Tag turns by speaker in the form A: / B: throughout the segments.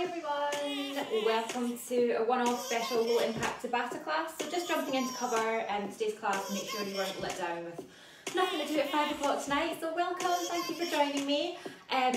A: everyone, welcome to a one-off special low impact Tabata class. So just jumping in to cover today's class to make sure you weren't let down with nothing to do at 5 o'clock tonight. So welcome, thank you for joining me.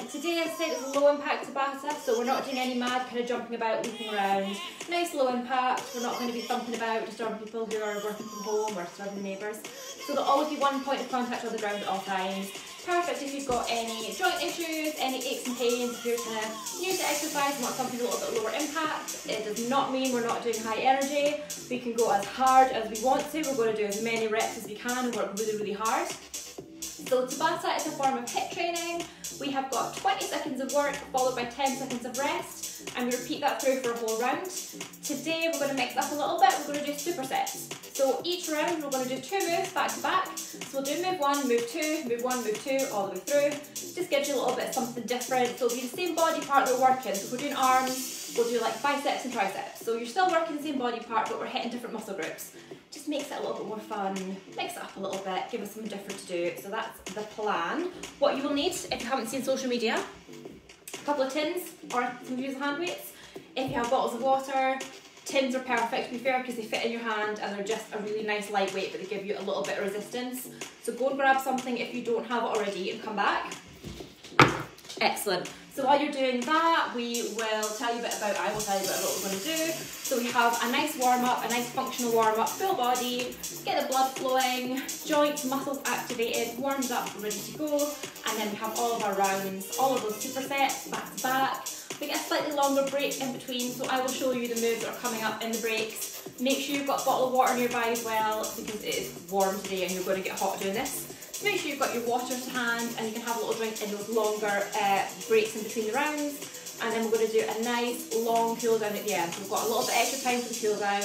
A: Today, as I said, it's a low impact Tabata, so we're not doing any mad kind of jumping about, leaping around. Nice low impact, we're not going to be thumping about, disturbing people who are working from home or disturbing neighbours. So there'll always be one point of contact on the ground at all times. Perfect if you've got any joint issues, any aches and pains, if you're kind of new to exercise and want something a little bit lower impact. It does not mean we're not doing high energy. We can go as hard as we want to. We're going to do as many reps as we can and work really, really hard. So Tabata is a form of HIIT training. We have got 20 seconds of work followed by 10 seconds of rest, and we repeat that through for a whole round. Today we're going to mix up a little bit. We're going to do supersets. So each round we're going to do 2 moves back to back. So we'll do move 1, move 2, move 1, move 2, all the way through. Just gives you a little bit of something different. So it'll be the same body part that we're working. So if we're doing arms, we'll do like biceps and triceps. So you're still working the same body part, but we're hitting different muscle groups. Just makes it a little bit more fun, mix it up a little bit, give us something different to do. So that's the plan. What you will need, if you haven't seen social media, a couple of tins or some use hand weights. If you have bottles of water, tins are perfect to be fair because they fit in your hand and they're just a really nice lightweight, but they give you a little bit of resistance. So go and grab something if you don't have it already and come back. Excellent. So while you're doing that, I will tell you a bit about what we're going to do. So we have a nice warm-up, a nice functional warm-up, full body, get the blood flowing, joints, muscles activated, warmed up, ready to go. And then we have all of our rounds, all of those supersets back to back. We get a slightly longer break in between, so I will show you the moves that are coming up in the breaks. Make sure you've got a bottle of water nearby as well, because it is warm today and you're going to get hot doing this. Make sure you've got your water to hand and you can have a little drink in those longer breaks in between the rounds. And then we're going to do a nice long cool down at the end. So we've got a little bit extra time for the cool down.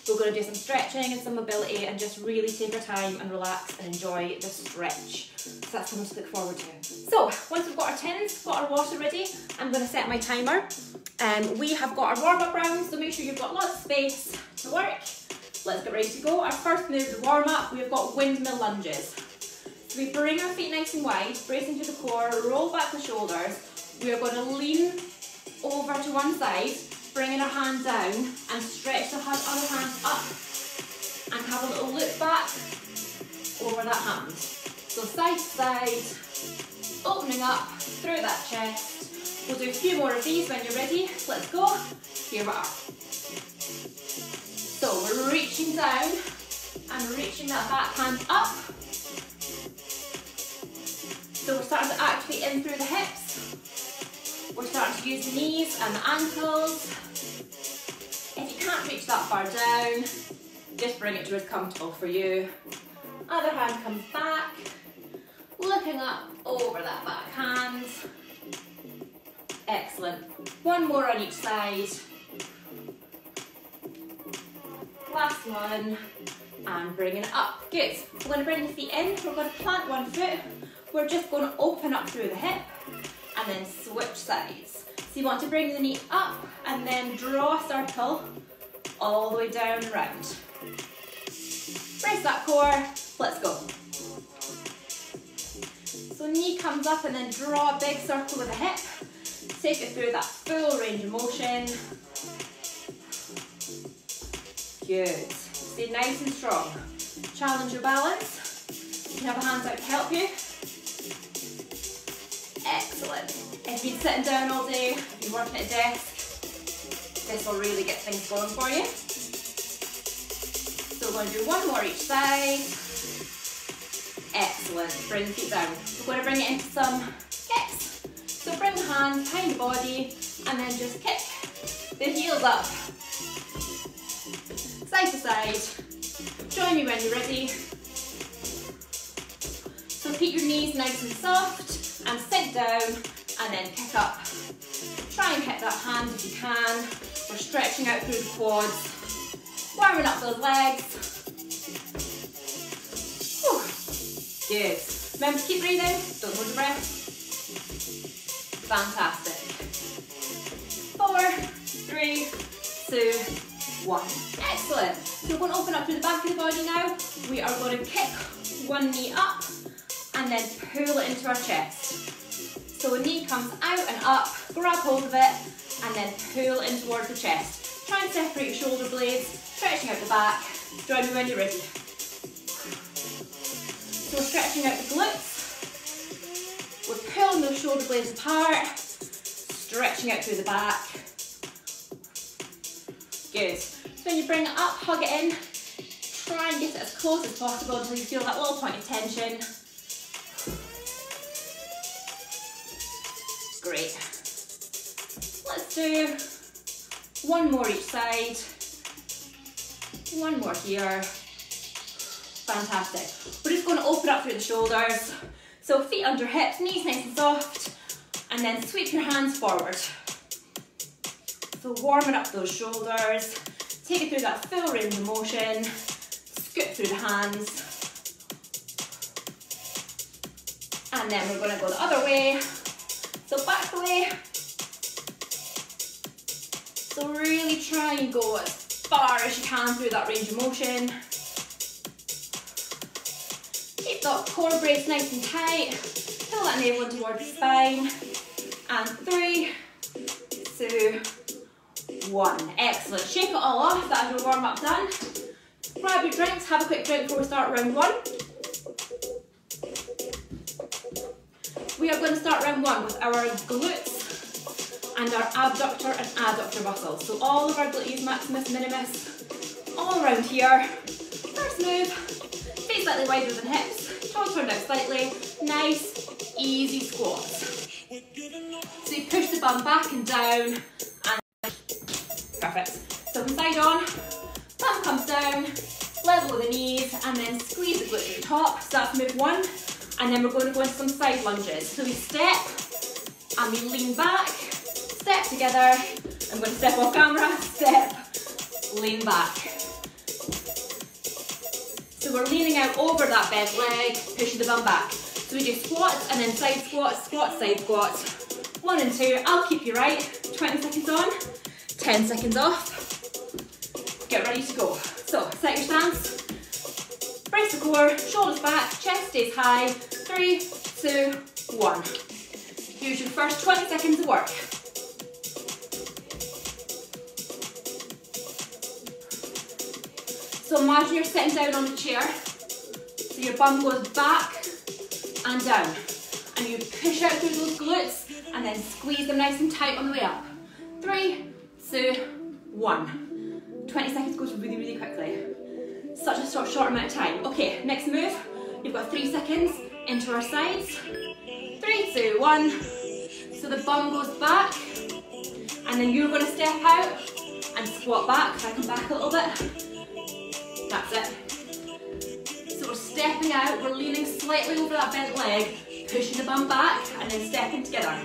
A: We're going to do some stretching and some mobility and just really take our time and relax and enjoy the stretch. So that's something to look forward to. So once we've got our tins, got our water ready, I'm going to set my timer. We have got our warm-up rounds, so make sure you've got lots of space to work. Let's get ready to go. Our first move is warm-up. We've got windmill lunges. So we bring our feet nice and wide, bracing to the core, roll back the shoulders. We are going to lean over to one side, bringing our hand down and stretch the other hand up and have a little look back over that hand. So side to side, opening up through that chest. We'll do a few more of these when you're ready. Let's go. Here we are. So we're reaching down and reaching that back hand up. So we're starting to activate in through the hips. We're starting to use the knees and the ankles. If you can't reach that far down, just bring it to where it's comfortable for you. Other hand comes back, looking up over that back hand. Excellent. One more on each side. Last one, and bringing it up. Good. We're going to bring the feet in. We're going to plant one foot. We're just going to open up through the hip and then switch sides. So you want to bring the knee up and then draw a circle all the way down and round. Brace that core. Let's go. So knee comes up and then draw a big circle with the hip. Take it through that full range of motion. Good. Stay nice and strong. Challenge your balance. You can have a hand out to help you. Excellent. If you've been sitting down all day, if you're working at a desk, this will really get things going for you. So we're going to do one more each side. Excellent. Bring the feet down. We're going to bring it into some kicks. So bring the hands behind the body and then just kick the heels up. Side to side. Join me when you're ready. So keep your knees nice and soft and sink down and then kick up. Try and hit that hand if you can. We're stretching out through the quads, warming up those legs. Whew. Good. Remember to keep breathing, don't hold your breath. Fantastic. 4, 3, 2, 1. Excellent. So we're going to open up through the back of the body now. We are going to kick one knee up and then pull it into our chest. So a knee comes out and up, grab hold of it, and then pull in towards the chest. Try and separate your shoulder blades, stretching out the back. Join me when you're ready. So we're stretching out the glutes. We're pulling those shoulder blades apart, stretching out through the back. Good. So when you bring it up, hug it in. Try and get it as close as possible until you feel that little point of tension. Great. Let's do one more each side. One more here. Fantastic. We're just going to open up through the shoulders. So feet under hips, knees nice and soft, and then sweep your hands forward. So warming up those shoulders. Take it through that full range of motion. Scoot through the hands. And then we're going to go the other way. So back away. So really try and go as far as you can through that range of motion. Keep that core brace nice and tight. Pull that navel in towards the spine. And 3, 2, 1. Excellent. Shake it all off. That's your warm up done. Grab your drinks. Have a quick drink before we start round 1. We are going to start round 1 with our glutes and our abductor and adductor muscles. So all of our gluteus maximus, minimus, all around here. First move, feet slightly wider than hips, toes turned out slightly, nice, easy squats. So you push the bum back and down, and perfect. So from side on, thumb comes down, level with the knees, and then squeeze the glutes at the top. So that's move 1. And then we're going to go into some side lunges. So we step, and we lean back, step together. I'm going to step off camera, step, lean back. So we're leaning out over that bent leg, pushing the bum back. So we do squats, and then side squats, squat, side squats. 1 and 2, I'll keep you right. 20 seconds on, 10 seconds off. Get ready to go. So set your stance. Brace the core, shoulders back, chest stays high. 3, 2, 1. Here's your first 20 seconds of work. So imagine you're sitting down on a chair. So your bum goes back and down. And you push out through those glutes and then squeeze them nice and tight on the way up. 3, 2, 1. 20 seconds goes really, really quickly. Such a short amount of time. Okay, next move. You've got 3 seconds into our sides. 3, 2, 1. So the bum goes back, and then you're going to step out and squat back. If I come back a little bit. That's it. So we're stepping out, we're leaning slightly over that bent leg, pushing the bum back, and then stepping together.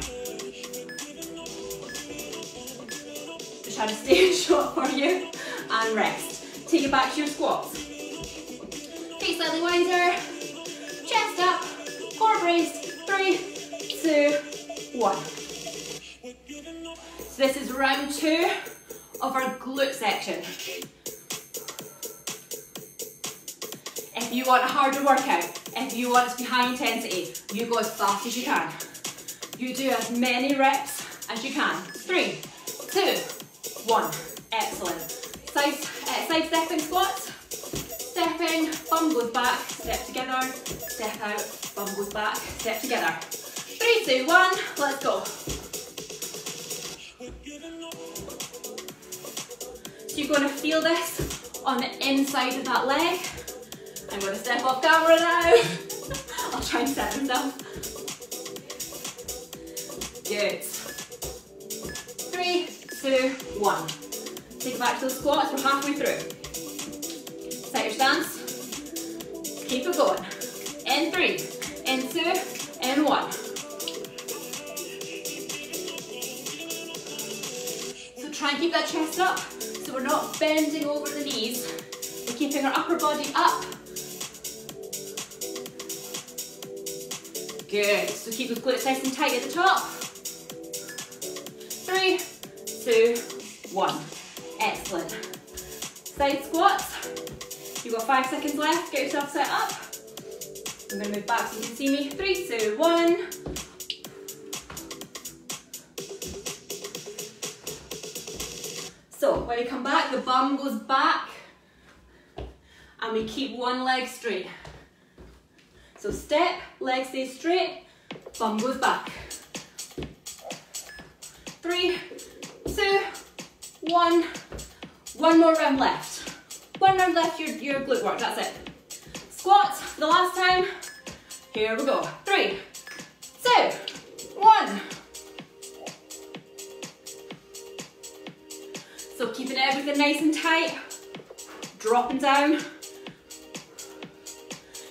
A: Just trying to stay short for you, and rest. Take it back to your squats. Feet slightly wider, chest up, core brace, 3, 2, 1. So this is round 2 of our glute section. If you want a harder workout, if you want it to be high intensity, you go as fast as you can. You do as many reps as you can. 3, 2, 1. Excellent. Side stepping squats. Stepping, bum goes back, step together, step out, bum goes back, step together. 3, 2, 1, let's go. So you're going to feel this on the inside of that leg. I'm going to step off camera now. I'll try and set myself. Good. 3, 2, 1. Take it back to the squats, we're halfway through. Set your stance. Keep it going. In 3, in 2, in 1. So try and keep that chest up so we're not bending over the knees. We're keeping our upper body up. Good. So keep those glutes nice and tight at the top. 3, 2, 1. Excellent. Side squats. You've got 5 seconds left. Get yourself set up. I'm going to move back so you can see me. 3, 2, 1.
B: we come back, the bum goes back, and we keep one leg straight. So step, leg stays straight, bum goes back. 3, 2, 1. One more round left. One round left, your glute work, that's it. Squats for the last time. Here we go. 3, 2, 1. So keeping everything nice and tight. Dropping down.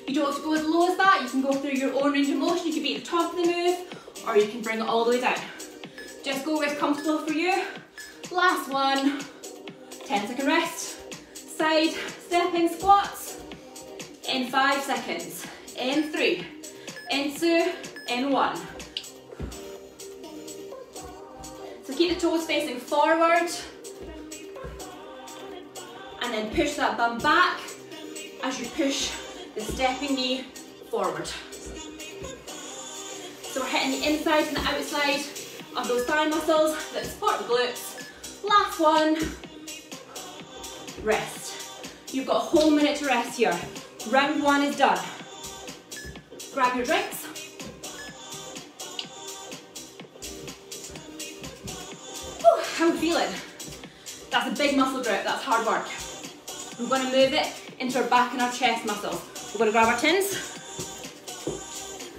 B: You don't have to go as low as that. You can go through your own range of motion. You can be at the top of the move, or you can bring it all the way down. Just go where it's comfortable for you. Last one. 10-second rest. Side stepping squats. In 5 seconds. In 3. In 2. In 1. So keep the toes facing forward. And then push that bum back as you push the stepping knee forward. So we're hitting the inside and the outside of those thigh muscles that support the glutes. Last one. Rest. You've got a whole minute to rest here. Round 1 is done. Grab your drinks. Whew, how are we feeling? That's a big muscle group, that's hard work. We're going to move it into our back and our chest muscles. We're going to grab our tins.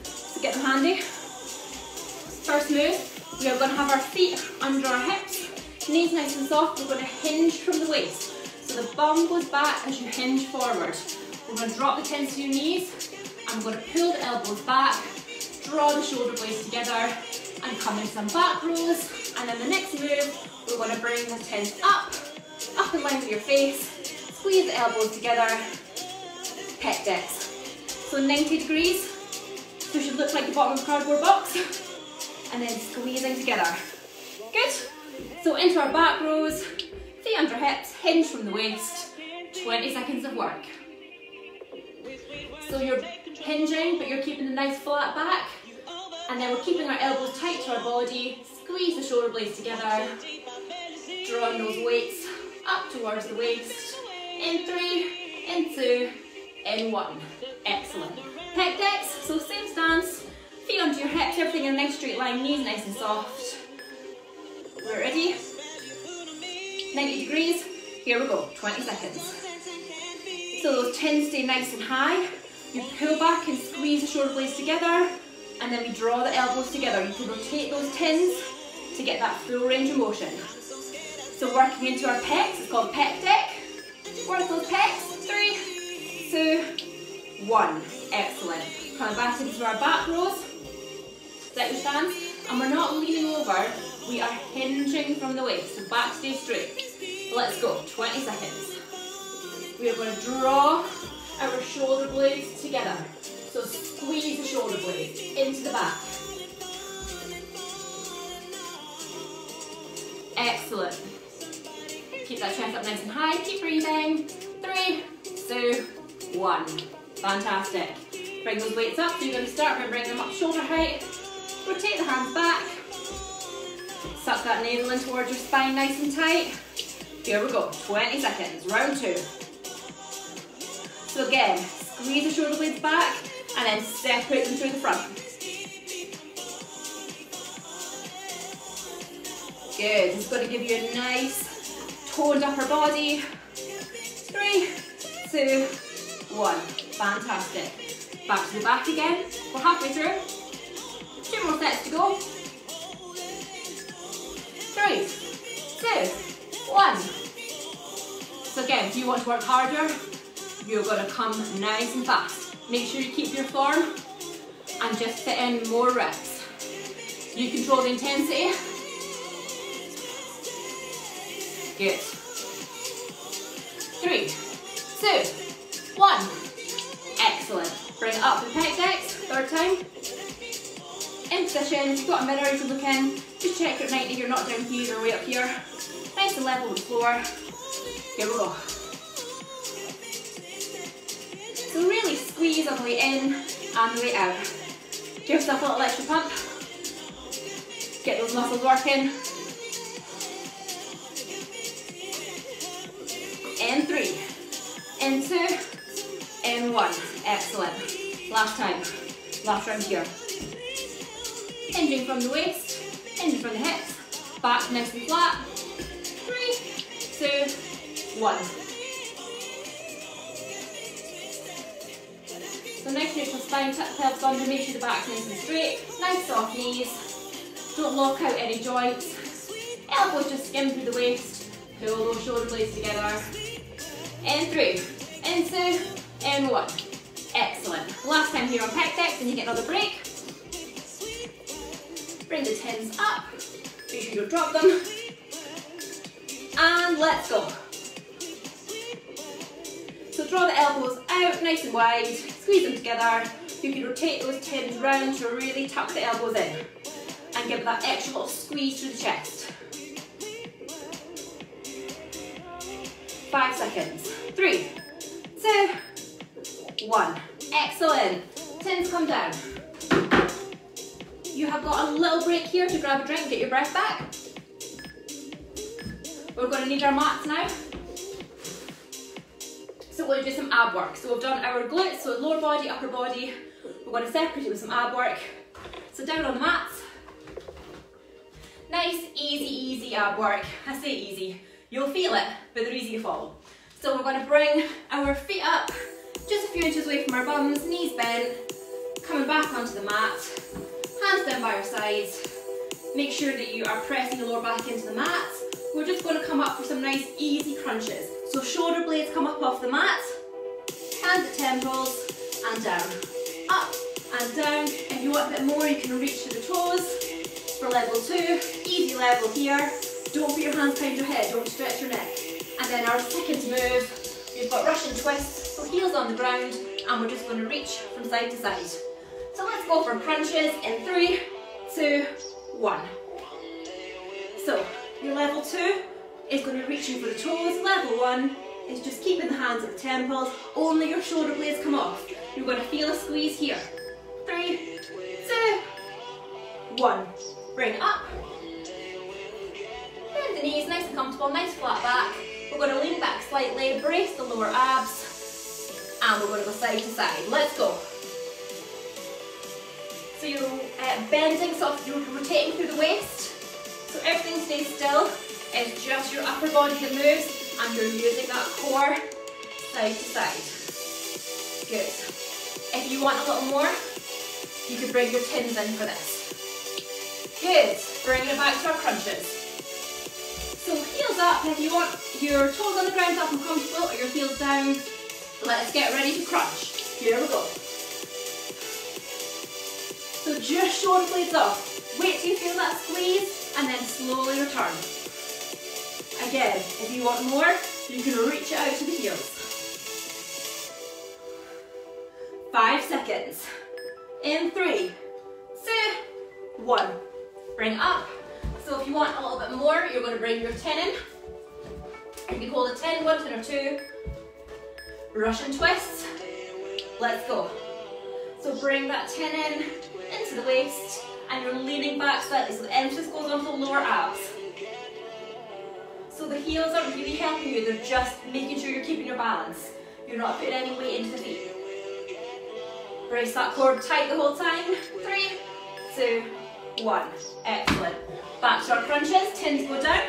B: So get them handy. First move, we are going to have our feet under our hips. Knees nice and soft. We're going to hinge from the waist. So the bum goes back as you hinge forward. We're going to drop the tins to your knees. And we're going to pull the elbows back. Draw the shoulder blades together. And come in some back rows. And then the next move, we're going to bring the tins up in line with your face. Squeeze the elbows together, pec decks. So 90 degrees, so it should look like the bottom of a cardboard box. And then squeezing together. Good. So into our back rows, feet under hips, hinge from the waist. 20 seconds of work. So you're hinging, but you're keeping a nice flat back. And then we're keeping our elbows tight to our body. Squeeze the shoulder blades together. Drawing those weights up towards the waist. In 3, in 2, in 1. Excellent. Pec decks, so same stance. Feet onto your hips, everything in a nice straight line, knees nice and soft. We're ready. 90 degrees. Here we go, 20 seconds. So those tins stay nice and high. You pull back and squeeze the shoulder blades together, and then we draw the elbows together. You can rotate those tins to get that full range of motion. So working into our pecs, it's called pec deck. Work those pecs. 3, 2, 1. Excellent. Coming back into our back rows. Set your stance. And we're not leaning over. We are hinging from the waist. So back stays straight. Let's go. 20 seconds. We are going to draw our shoulder blades together. So squeeze the shoulder blades into the back. Excellent. Keep that chest up nice and high. Keep breathing. 3, 2, 1. Fantastic. Bring those weights up. So you're going to start by bringing them up shoulder height. Rotate the hands back. Suck that navel in towards your spine nice and tight. Here we go. 20 seconds. Round 2. So again, squeeze the shoulder blades back and then separate them through the front. Good. It's going to give you a nice toned upper body. 3, 2, 1. Fantastic. Back to the back again. We're halfway through. 2 more sets to go. 3, 2, 1. So again, if you want to work harder, you're going to come nice and fast. Make sure you keep your form and just fit in more reps. You control the intensity. Good. 3, 2, 1. Excellent. Bring it up to the pec decks. 3rd time. In position. If you've got a mirror you can look in. Just check you're at 90. You're not down here or way up here. Nice and level with the floor. Here we go. So really squeeze on the way in and the way out. Give yourself a little extra pump. Get those muscles working. in 2, in 1. Excellent. Last time. Last round here. Hinging from the waist, hinging from the hips, back nice and flat. 3, 2, 1. So nice neutral spine, tuck the pelvis under, make sure the back's nice and straight. Nice soft knees. Don't lock out any joints. Elbows just skim through the waist. Pull those shoulder blades together. In 3, in 2, in 1. Excellent. Last time here on pec deck, then you get another break. Bring the tins up. Make sure you don't drop them. And let's go. So draw the elbows out nice and wide. Squeeze them together. You can rotate those tins round to really tuck the elbows in. And give that extra little squeeze through the chest. 5 seconds. 3, 2, 1. Excellent. Tins come down. You have got a little break here to grab a drink, get your breath back. We're going to need our mats now. So we're going to do some ab work. So we've done our glutes, so lower body, upper body. We're going to separate it with some ab work. So down on the mats. Nice, easy ab work. I say easy. You'll feel it, but they're easy to follow. So we're going to bring our feet up just a few inches away from our bums, knees bent, coming back onto the mat, hands down by our sides. Make sure that you are pressing the lower back into the mat. We're just going to come up for some nice easy crunches. So shoulder blades come up off the mat, hands at temples, and down. Up and down. If you want a bit more, you can reach to the toes. For level 2, easy level here. Don't put your hands behind your head, don't stretch your neck. And then our second move, we've got Russian twists, so heels on the ground, and we're just going to reach from side to side. So let's go for crunches in 3, 2, 1. So your level 2 is going to be reaching for the toes. Level 1 is just keeping the hands at the temples, only your shoulder blades come off. You're going to feel a squeeze here. 3, 2, 1. Bring up. Bend the knees, nice and comfortable, nice flat back. We're going to lean back slightly, brace the lower abs, and we're going to go side to side. Let's go. So you're bending, so you're rotating through the waist. So everything stays still. It's just your upper body that moves, and you're using that core side to side. Good. If you want a little more, you can bring your tins in for this. Good. Bringing it back to our crunches. So heels up, if you want your toes on the ground up and comfortable, or your heels down, let's get ready to crunch. Here we go. So just shoulder blades off. Wait till you feel that squeeze, and then slowly return. Again, if you want more, you can reach it out to the heels. 5 seconds. In 3, 2, 1. Bring up. So if you want a little bit more, you're going to bring your 10 in. You can hold a 10, 1, 10 or 2. Russian twists. Let's go. So bring that 10 in, into the waist, and you're leaning back slightly, so the emphasis goes onto the lower abs. So the heels aren't really helping you, they're just making sure you're keeping your balance. You're not putting any weight into the feet. Brace that core tight the whole time. 3, 2, 1. Excellent. Back to our crunches, tins go down.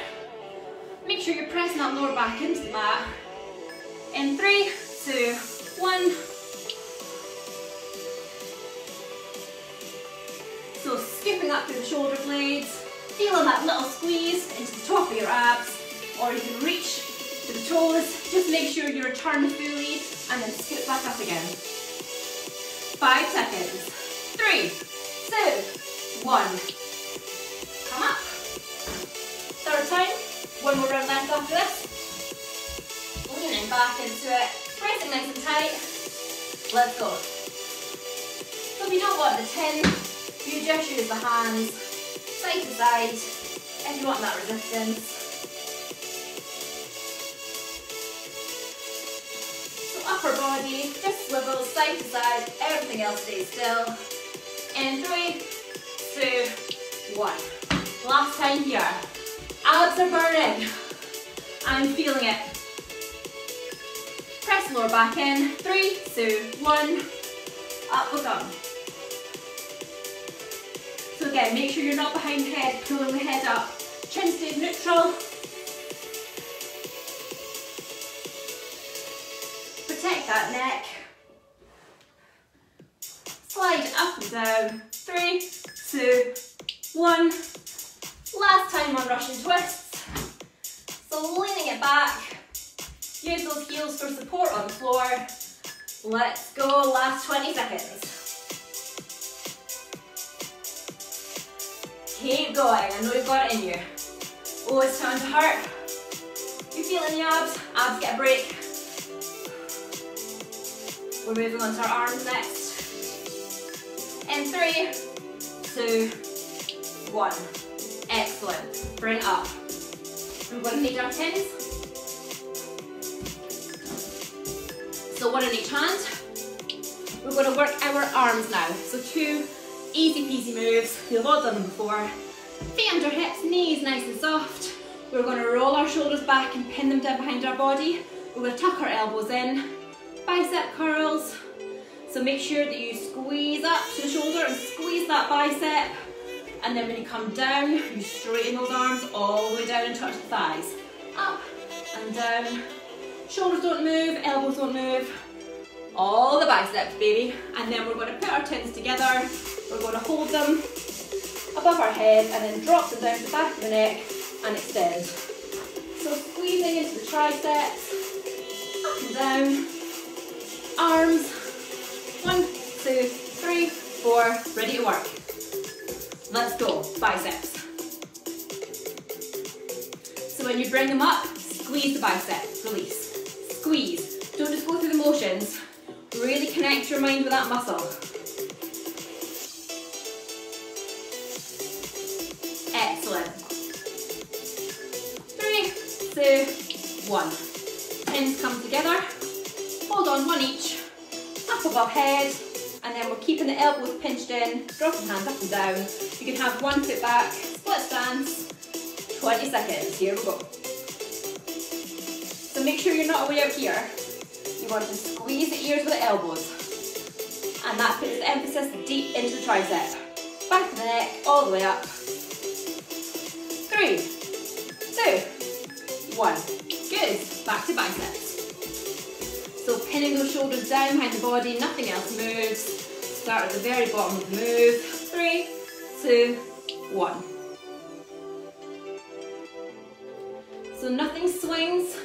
B: Make sure you're pressing that lower back into the mat. In 3, 2, 1. So scooping up through the shoulder blades, feeling that little squeeze into the top of your abs, or you can reach to the toes. Just make sure you return fully and then scoop back up again. 5 seconds. 3, 2, 1. Come up. Third time. One more round left after this. Leaning back into it. Pressing nice and tight. Let's go. So if you don't want the 10, you just use the hands side to side if you want that resistance. So upper body, just swivel side to side, everything else stays still. In 3, 2, 1. Last time here. Abs are burning. I'm feeling it. Press floor back in. 3, 2, 1. Up we come. So again, make sure you're not behind the head, pulling the head up. Chin stays neutral. Protect that neck. Slide up and down. 3, 2, 1. Last time on Russian twists. So leaning it back. Use those heels for support on the floor. Let's go, last 20 seconds. Keep going, I know you've got it in you. Oh, it's time to hurt. You feel in the abs? Abs get a break. We're moving on to our arms next. In 3, 2, 1. Excellent. Bring it up. We're going to need our pins. So one in each hand. We're going to work our arms now. So 2 easy peasy moves. You've all done them before. Feet under hips, knees nice and soft. We're going to roll our shoulders back and pin them down behind our body. We're going to tuck our elbows in. Bicep curls. So make sure that you squeeze up to the shoulder and squeeze that bicep. And then when you come down, you straighten those arms all the way down and touch the thighs. Up and down. Shoulders don't move, elbows don't move. All the biceps, baby. And then we're going to put our tins together. We're going to hold them above our head and then drop them down to the back of the neck and extend. So squeezing into the triceps, up and down. Arms. 1, 2, 3, 4. Ready to work. Let's go. Biceps. So when you bring them up, squeeze the bicep. Release. Squeeze. Don't just go through the motions. Really connect your mind with that muscle. Excellent. 3, 2, 1. Pins come together. Hold on, one each. Up above head. And then we're keeping the elbows pinched in. Dropping hands up and down. You can have one foot back. Split stance. 20 seconds. Here we go. So make sure you're not away out here. You want to squeeze the ears with the elbows. And that puts the emphasis deep into the tricep. Back of the neck, all the way up. 3, 2, 1. Good. Back to biceps. So pinning those shoulders down behind the body, nothing else moves. Start at the very bottom of the move. 3, 2, 1. So nothing swings,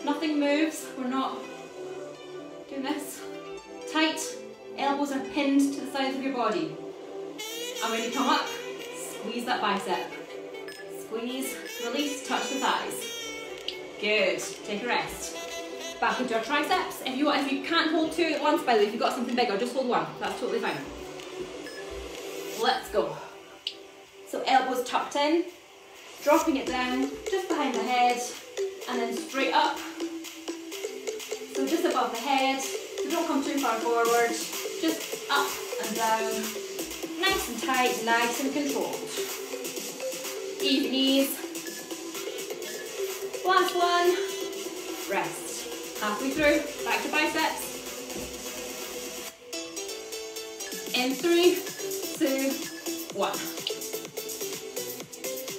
B: nothing moves. We're not doing this. Tight, elbows are pinned to the sides of your body. And when you come up, squeeze that bicep. Squeeze, release, touch the thighs. Good, take a rest. Back into our triceps. If you can't hold 2 at once, by the way, if you've got something bigger, just hold 1. That's totally fine. Let's go. So elbows tucked in, dropping it down, just behind the head, and then straight up. So just above the head, so don't come too far forward, just up and down. Nice and tight, nice and controlled. Even ease. Last one, rest. Halfway through, back to biceps. In 3, 2, 1.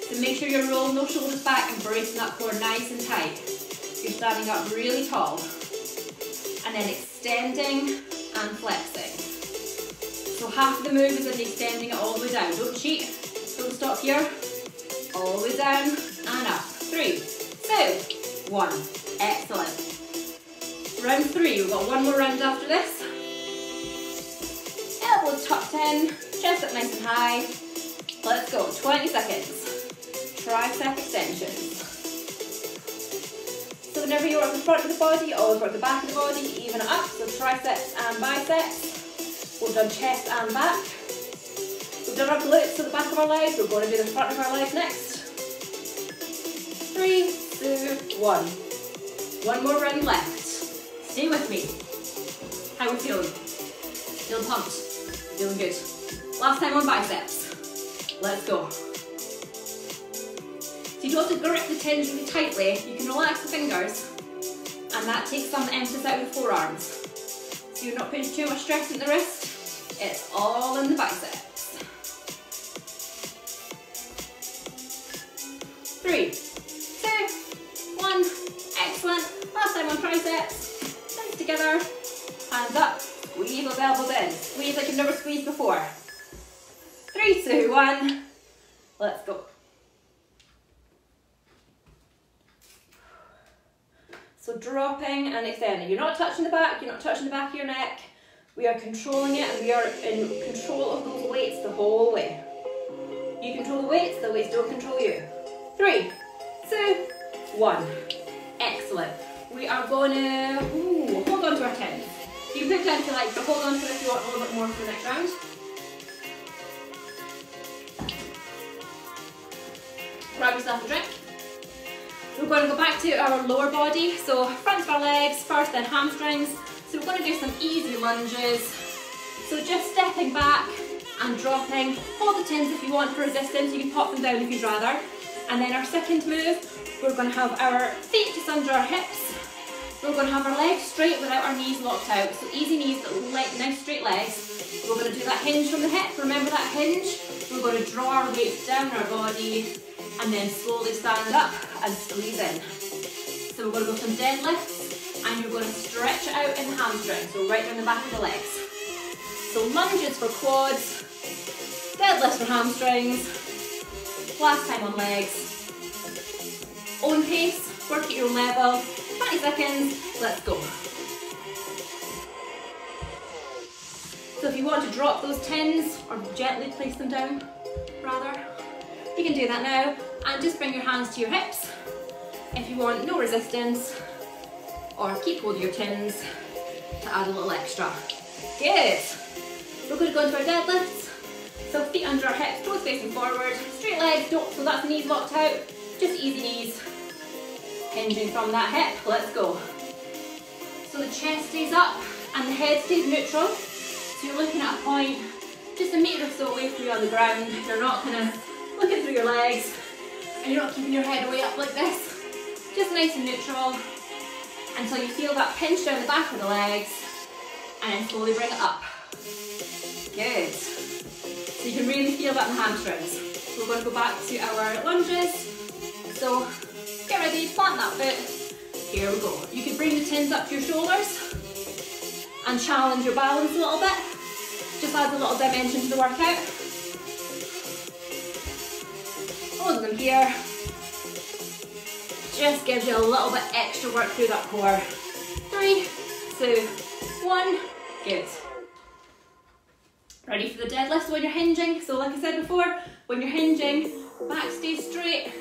B: So make sure you're rolling those shoulders back and bracing that core nice and tight. You're standing up really tall. And then extending and flexing. So half of the move is in extending it all the way down. Don't cheat, don't stop here. All the way down and up. 3, 2, 1. Excellent. Round 3, we've got one more round after this. Elbows tucked in, chest up nice and high. Let's go, 20 seconds. Tricep extensions. So whenever you work the front of the body, always work the back of the body, even it up, so triceps and biceps. We've done chest and back. We've done our glutes, so the back of our legs, we're going to do the front of our legs next. 3, 2, 1. One more round left. Stay with me. How are we feeling? Feeling pumped? Feeling good. Last time on biceps. Let's go. So you don't have to grip the tendon really tightly. You can relax the fingers And that takes some emphasis out of the forearms. So you're not putting too much stress in the wrist, it's all in the biceps. 3, 2, 1, excellent. Last time on triceps, hands together, hands up, squeeze those elbows in. Squeeze like you've never squeezed before. 3, 2, 1, let's go. So dropping and extending. You're not touching the back, you're not touching the back of your neck. We are controlling it and we are in control of those weights the whole way. You control the weights don't control you. 3, 2, 1. Excellent. We are going to hold on to our tens. You can put down if you like, but hold on to it if you want a little bit more for the next round. Grab yourself a drink. We're going to go back to our lower body, so front of our legs, first then hamstrings. So we're going to do some easy lunges. So just stepping back and dropping. Hold the tins if you want for resistance, you can pop them down if you'd rather. And then our second move, we're going to have our feet just under our hips. We're going to have our legs straight without our knees locked out. So easy knees, but nice straight legs. We're going to do that hinge from the hip. Remember that hinge? We're going to draw our weight down our body and then slowly stand up and squeeze in. So we're going to go some deadlifts and you're going to stretch it out in the hamstring, so right down the back of the legs. So lunges for quads, deadlifts for hamstrings, last time on legs. Own pace, work at your level, 20 seconds, let's go. So if you want to drop those tins or gently place them down, rather, you can do that now, and just bring your hands to your hips. If you want no resistance, or keep hold of your tins to add a little extra. Good. We're going to go into our deadlifts. So feet under our hips, toes facing forward, straight legs, don't, so that's knees locked out, just easy knees. Hinging from that hip, let's go. So the chest stays up and the head stays neutral. So you're looking at a point just a metre or so away from you on the ground. You're not kind of looking through your legs and you're not keeping your head way up like this. Just nice and neutral until you feel that pinch down the back of the legs and then slowly bring it up. Good. So you can really feel that in the hamstrings. We're going to go back to our lunges. So get ready, plant that foot. Here we go. You can bring the tins up to your shoulders and challenge your balance a little bit. Just adds a little dimension to the workout. Hold them here. Just gives you a little bit extra work through that core. 3, 2, 1, good. Ready for the deadlift when you're hinging. So like I said before, when you're hinging, back stays straight,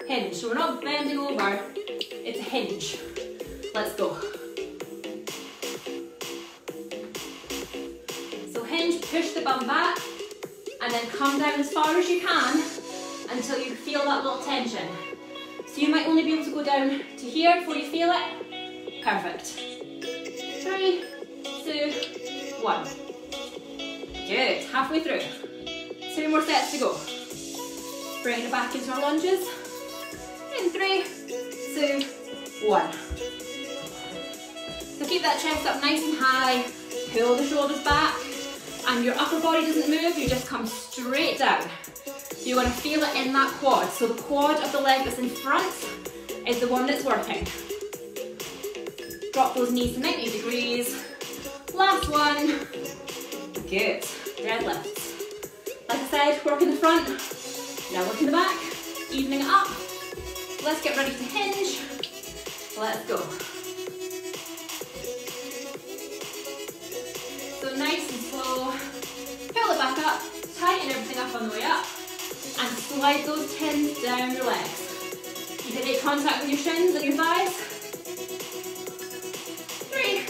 B: hinge. So we're not bending over, it's a hinge. Let's go. So hinge, push the bum back, and then come down as far as you can until you feel that little tension. So you might only be able to go down to here before you feel it. Perfect. 3, 2, 1. Good, halfway through. 2 more sets to go. Bringing it back into our lunges. In 3, 2, 1. So keep that chest up nice and high. Pull the shoulders back. And your upper body doesn't move, you just come straight down. You're going to feel it in that quad. So the quad of the leg that's in front is the one that's working. Drop those knees to 90 degrees. Last one. Good. Deadlifts. Like I said, work in the front. Now work in the back. Evening it up. Let's get ready to hinge. Let's go. So nice and slow. Pull it back up. Tighten everything up on the way up. And slide those tins down your legs. You can make contact with your shins and your thighs. 3,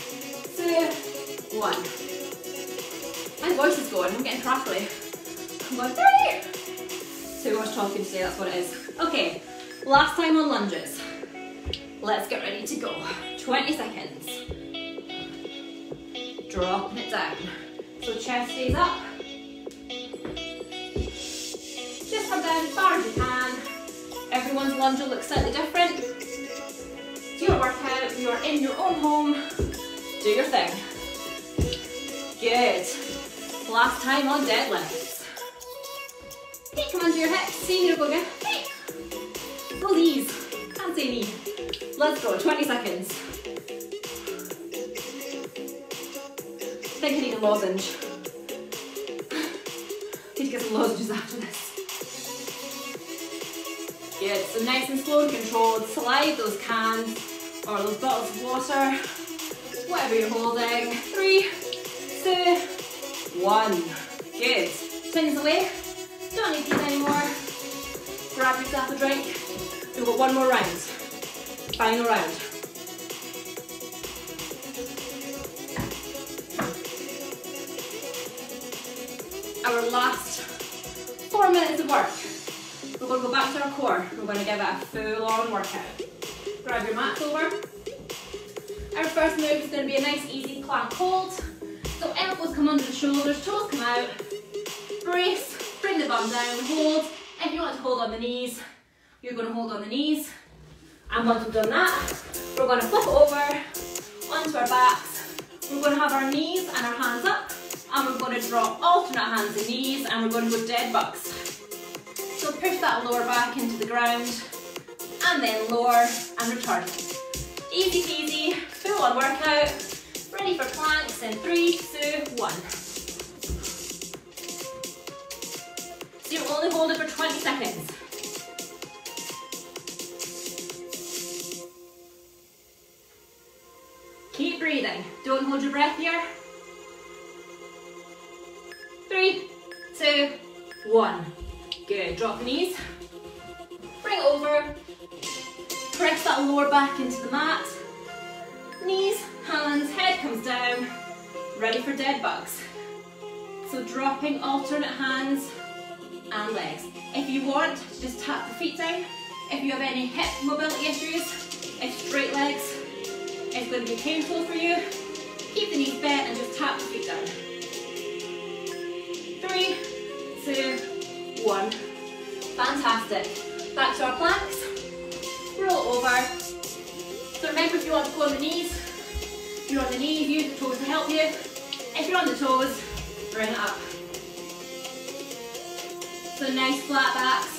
B: 2, 1. My voice is going, I'm getting crackly. I'm going 3. Too much talking today, that's what it is. Okay, last time on lunges. Let's get ready to go. 20 seconds. Dropping it down. So chest stays up. Just come down as far as you can. Everyone's lunge will look slightly different. So your your workout, you're in your own home, do your thing. Good. Last time on deadlifts. Feet come under your hips, same here, go again. Hey. Please, can't say knee. Let's go, 20 seconds. I think I need a lozenge. Need to get some lozenges after this. Good, so nice and slow and controlled. Slide those cans or those bottles of water, whatever you're holding. 3, 2, 1. Good. Tins away. Don't need these anymore. Grab yourself a drink. We've got one more round. Final round. Our last 4 minutes of work. We're going to go back to our core. We're going to give it a full-on workout. Grab your mats over. Our first move is going to be a nice easy plank hold. So elbows come under the shoulders, toes come out. Brace, bring the bum down, hold. If you want to hold on the knees, you're going to hold on the knees. And once we've done that, we're going to flip it over onto our backs. We're going to have our knees and our hands up. And we're going to drop alternate hands and knees, and we're going to go dead bugs. So push that lower back into the ground, and then lower and return. Easy peasy, full on workout. Ready for planks in 3, 2, 1. So you only hold it for 20 seconds. Keep breathing. Don't hold your breath here. 3, 2, 1. Good. Drop the knees. Bring it over. Press that lower back into the mat. Knees, hands, head comes down. Ready for dead bugs. So dropping alternate hands and legs. If you want, just tap the feet down. If you have any hip mobility issues, if straight legs is going to be painful for you, keep the knees bent and just tap the feet down. 3, 2, 1. Fantastic. Back to our planks. Roll over. So remember, if you want to go on the knees, if you're on the knees, use the toes to help you. If you're on the toes, bring it up. So nice flat backs.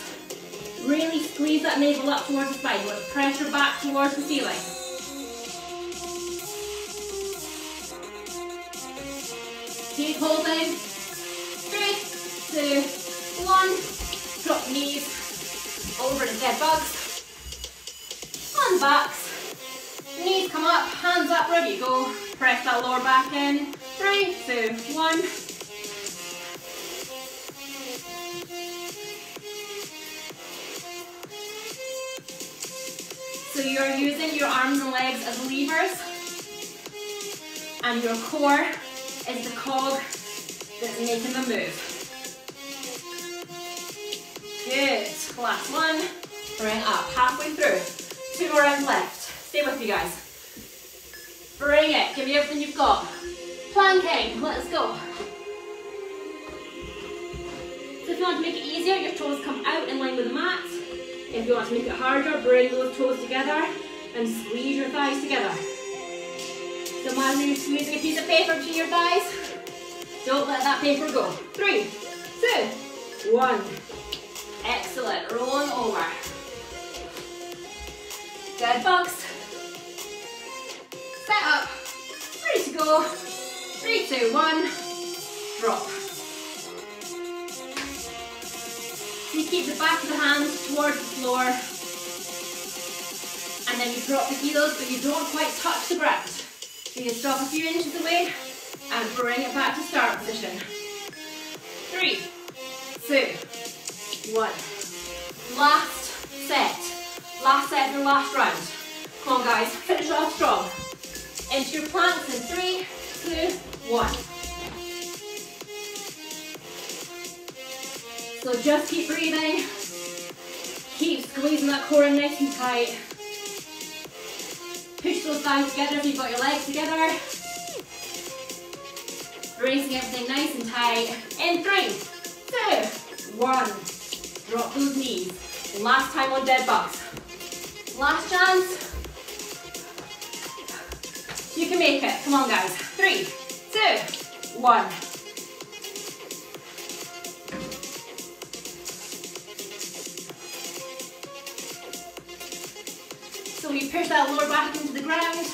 B: Really squeeze that navel up towards the spine. You want to pressure back towards the ceiling. Keep holding. 3, 2, 1. Drop the knees. Over to dead bugs. On backs. Knees come up, hands up, ready to go. Press that lower back in. 3, 2, 1. So you're using your arms and legs as levers, and your core is the cog that's making the move. Good. Last one. Bring it up. Halfway through. 2 more rounds left. Stay with me, guys. Bring it. Give me everything you've got. Planking. Let's go. So if you want to make it easier, your toes come out in line with the mat. If you want to make it harder, bring those toes together and squeeze your thighs together. So imagine you're squeezing a piece of paper between your thighs. Don't let that paper go. 3, 2, 1. Excellent. Rolling over. Dead bugs. Set up. Ready to go. 3, 2, 1. Drop. You keep the back of the hands towards the floor. And then you drop the heels, but you don't quite touch the ground. You can stop a few inches away and bring it back to start position. 3, 2, 1. Last set. Last set for last round. Come on, guys. Finish off strong. Into your planks in 3, 2, 1. So just keep breathing. Keep squeezing that core in nice and tight. Push those thighs together if you've got your legs together. Bracing everything nice and tight. In 3, 2, 1. Drop those knees. Last time on dead bugs. Last chance. You can make it. Come on, guys. 3, 2, 1. So when you push that lower back into the ground,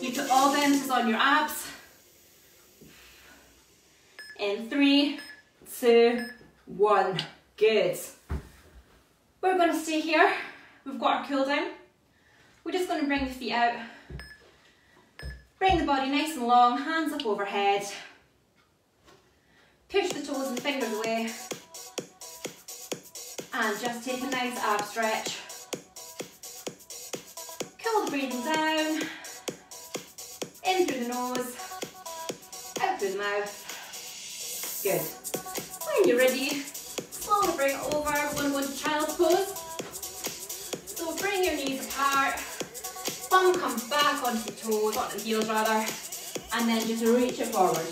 B: you put all the emphasis on your abs. In 3, 2, 1. Good. We're going to stay here. We've got our cool down. We're just going to bring the feet out. Bring the body nice and long, hands up overhead. Push the toes and fingers away. And just take a nice ab stretch. Cool the breathing down. In through the nose, out through the mouth. Good. When you're ready, slowly bring it over. We're going to go into child's pose. So bring your knees apart. Bum comes back onto the toes, onto the heels rather, and then just reach it forward.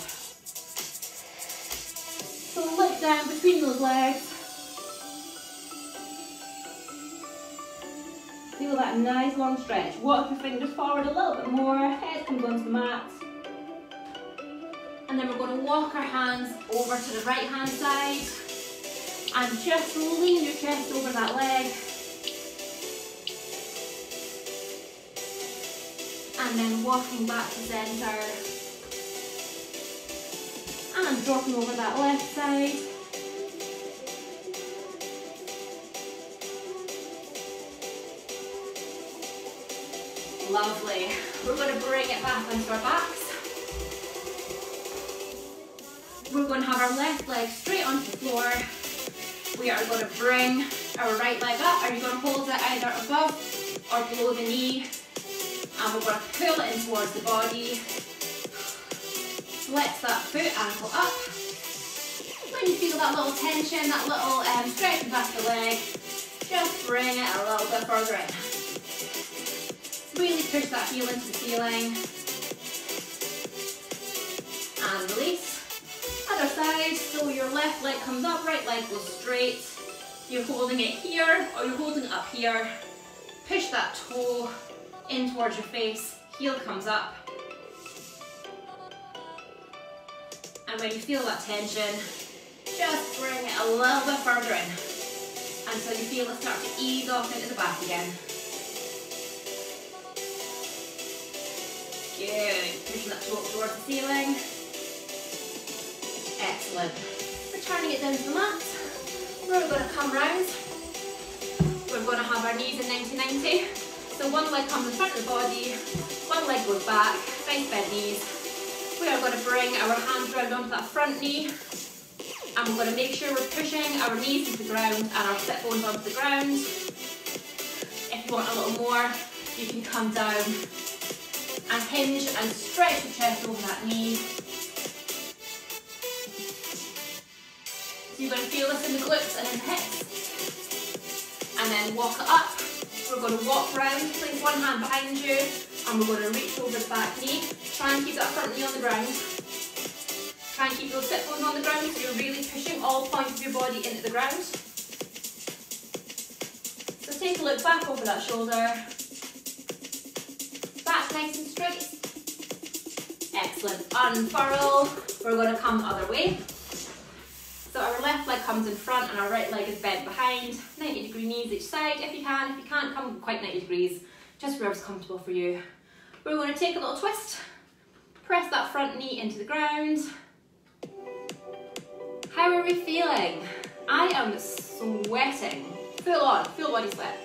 B: So look down between those legs. Feel that nice long stretch. Walk your fingers forward a little bit more, head comes onto the mat. And then we're going to walk our hands over to the right hand side and just lean your chest over that leg. And then walking back to centre and dropping over that left side. Lovely. We're going to bring it back onto our backs. We're going to have our left leg straight onto the floor. We are going to bring our right leg up. Are you going to hold it either above or below the knee? And we're going to pull it in towards the body. Flex that foot ankle up. When you feel that little tension, that little stretch in the back of the leg, just bring it a little bit further in. Really push that heel into the ceiling. And release. Other side, so your left leg comes up, right leg goes straight. You're holding it here or you're holding it up here. Push that toe in towards your face, heel comes up. And when you feel that tension, just bring it a little bit further in until you feel it start to ease off into the back again. Good. Pushing that toe up towards the ceiling. Excellent. Returning it down to the mat. We're going to come round. We're going to have our knees in 90-90. So one leg comes in front of the body, one leg goes back, nice bent knees. We are going to bring our hands round onto that front knee. And we're going to make sure we're pushing our knees into the ground and our sit bones onto the ground. If you want a little more, you can come down and hinge and stretch the chest over that knee. So you're going to feel this in the glutes and in the hips. And then walk it up. We're going to walk round, place one hand behind you, and we're going to reach over the back knee. Try and keep that front knee on the ground. Try and keep those sit bones on the ground so you're really pushing all points of your body into the ground. So take a look back over that shoulder. Back nice and straight. Excellent. Unfurl. We're going to come the other way. So our left leg comes in front and our right leg is bent behind. 90-degree knees each side if you can. If you can't, come quite 90 degrees. Just wherever's comfortable for you. We're going to take a little twist. Press that front knee into the ground. How are we feeling? I am sweating. Full on, full body sweat.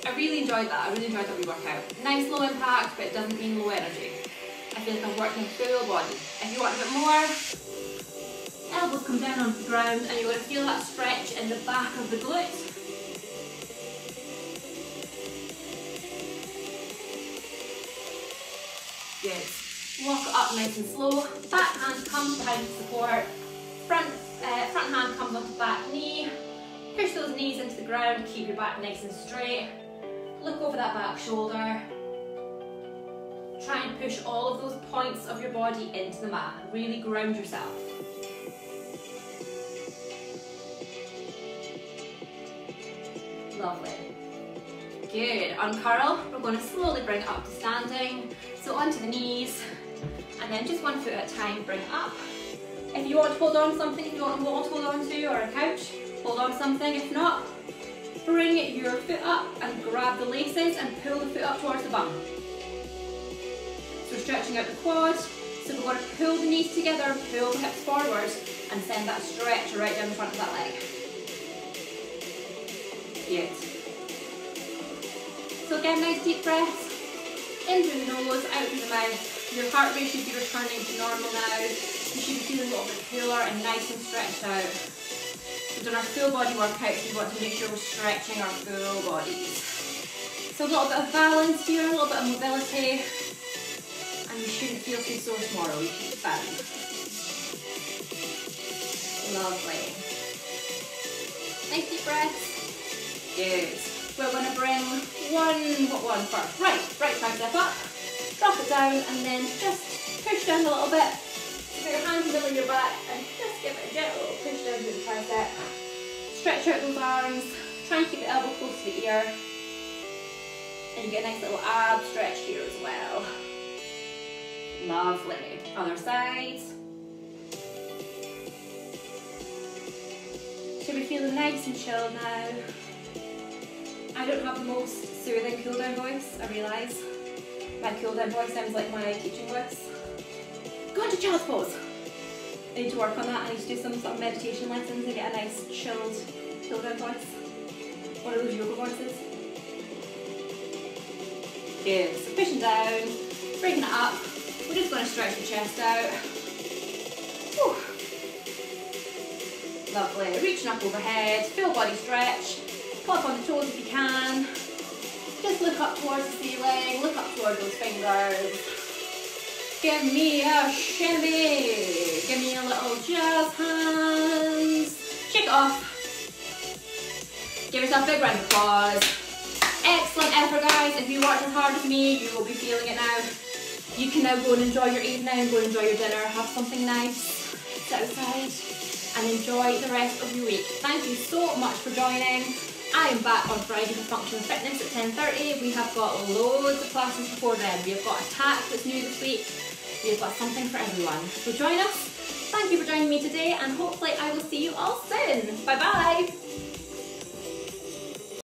B: I really enjoyed that. I really enjoyed that re-workout. Nice low impact, but it doesn't mean low energy. I feel like I'm working full body. If you want a bit more, elbows come down onto the ground and you're going to feel that stretch in the back of the glute. Good. Walk it up nice and slow. Back hand comes behind the support. Front hand comes onto back knee. Push those knees into the ground. Keep your back nice and straight. Look over that back shoulder. Try and push all of those points of your body into the mat. Really ground yourself. Lovely. Good. Uncurl. We're going to slowly bring it up to standing. So onto the knees, and then just one foot at a time, bring it up. If you want to hold on to something, if you want a wall to hold on to, or a couch, hold on to something. If not, bring your foot up and grab the laces and pull the foot up towards the bum. So we're stretching out the quad. So we're going to pull the knees together and pull the hips forward and send that stretch right down the front of that leg. Good. So again, nice deep breaths. In through the nose, out through the mouth. Your heart rate should be returning to normal now. You should be feeling a little bit cooler and nice and stretched out. We've done our full body workout, so we want to make sure we're stretching our full bodies. So a little bit of balance here, a little bit of mobility. And you shouldn't feel too sore tomorrow, you should be fine. Lovely. Nice deep breaths. Good. We're going to bring what one first? Right tricep up, drop it down, and then just push down a little bit. So put your hands in the middle of your back and just give it a gentle push down to the tricep. Stretch out those arms, try and keep the elbow close to the ear. And you get a nice little ab stretch here as well. Lovely. Other side. Should be feeling nice and chilled now. I don't have the most soothing cool down voice, I realise. My cool down voice sounds like my teaching voice. Go into child's pose. I need to work on that. I need to do some sort of meditation lessons and get a nice chilled cool down voice. One of those yoga voices. Good. So pushing down, breaking it up. We're just going to stretch the chest out. Whew. Lovely. Reaching up overhead, full body stretch. Pop on the toes if you can. Just look up towards the ceiling, look up towards those fingers. Give me a shimmy. Give me a little jazz hands. Shake it off. Give yourself a big round of applause. Excellent effort, guys. If you worked as hard as me, you will be feeling it now. You can now go and enjoy your evening, go and enjoy your dinner, have something nice, sit outside and enjoy the rest of your week. Thank you so much for joining. I am back on Friday for Functional Fitness at 10:30. We have got loads of classes before then. We have got a tack that's new this week. We have got something for everyone. So join us. Thank you for joining me today, and hopefully I will see you all soon. Bye bye.